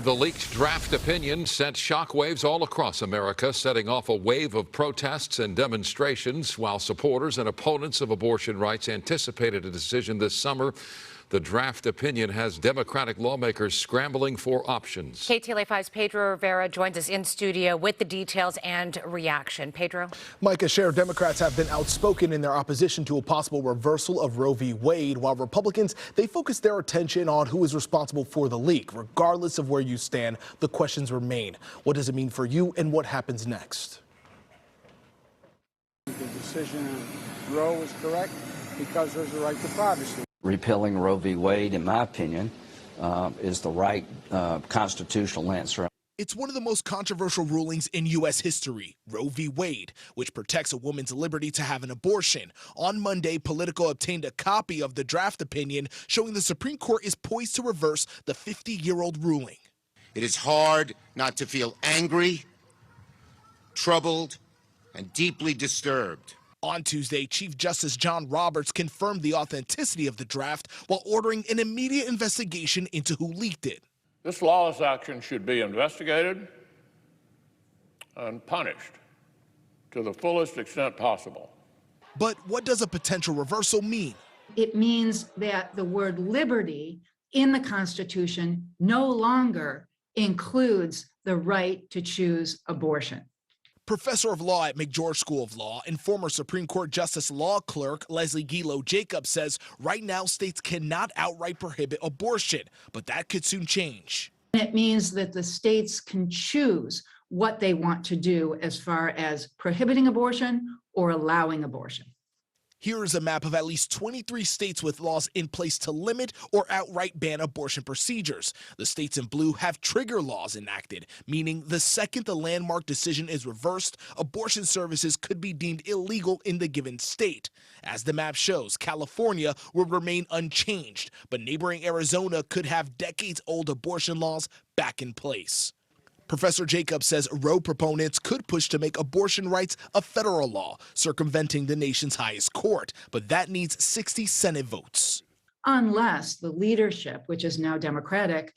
The leaked draft opinion sent shockwaves all across America, setting off a wave of protests and demonstrations. While supporters and opponents of abortion rights anticipated a decision this summer, the draft opinion has Democratic lawmakers scrambling for options. KTLA 5's Pedro Rivera joins us in studio with the details and reaction. Pedro? Micah, Sheriff, Democrats have been outspoken in their opposition to a possible reversal of Roe v. Wade, while Republicans, they focus their attention on who is responsible for the leak. Regardless of where you stand, the questions remain. What does it mean for you, and what happens next? The decision on Roe was correct because there's a right to privacy. Repealing Roe v. Wade, in my opinion, is the right constitutional answer. It's one of the most controversial rulings in U.S. history, Roe v. Wade, which protects a woman's liberty to have an abortion. On Monday, Politico obtained a copy of the draft opinion showing the Supreme Court is poised to reverse the 50-year-old ruling. It is hard not to feel angry, troubled, and deeply disturbed. On Tuesday, Chief Justice John Roberts confirmed the authenticity of the draft while ordering an immediate investigation into who leaked it. This lawless action should be investigated and punished to the fullest extent possible. But what does a potential reversal mean? It means that the word liberty in the Constitution no longer includes the right to choose abortion. Professor of law at McGeorge School of Law and former Supreme Court Justice Law Clerk Leslie Gilo Jacobs says right now states cannot outright prohibit abortion, but that could soon change. It means that the states can choose what they want to do as far as prohibiting abortion or allowing abortion. Here is a map of at least 23 states with laws in place to limit or outright ban abortion procedures. The states in blue have trigger laws enacted, meaning the second the landmark decision is reversed, abortion services could be deemed illegal in the given state. As the map shows, California will remain unchanged, but neighboring Arizona could have decades-old abortion laws back in place. Professor Jacobs says Roe proponents could push to make abortion rights a federal law, circumventing the nation's highest court, but that needs 60 Senate votes. Unless the leadership, which is now Democratic,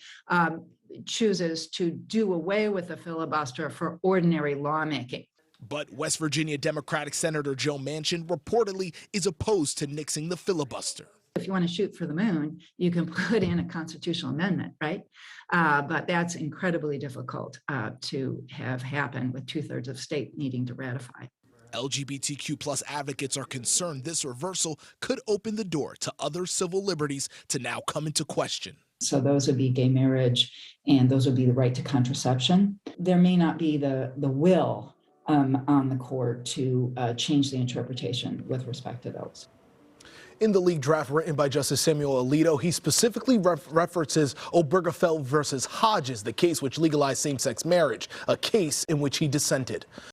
chooses to do away with the filibuster for ordinary lawmaking. But West Virginia Democratic Senator Joe Manchin reportedly is opposed to nixing the filibuster. If you want to shoot for the moon, you can put in a constitutional amendment, right? But that's incredibly difficult to have happen with 2/3 of state needing to ratify. LGBTQ+ advocates are concerned this reversal could open the door to other civil liberties to now come into question. So those would be gay marriage, and those would be the right to contraception. There may not be the will on the court to change the interpretation with respect to those. In the leaked draft written by Justice Samuel Alito, he specifically references Obergefell versus Hodges, the case which legalized same-sex marriage, a case in which he dissented.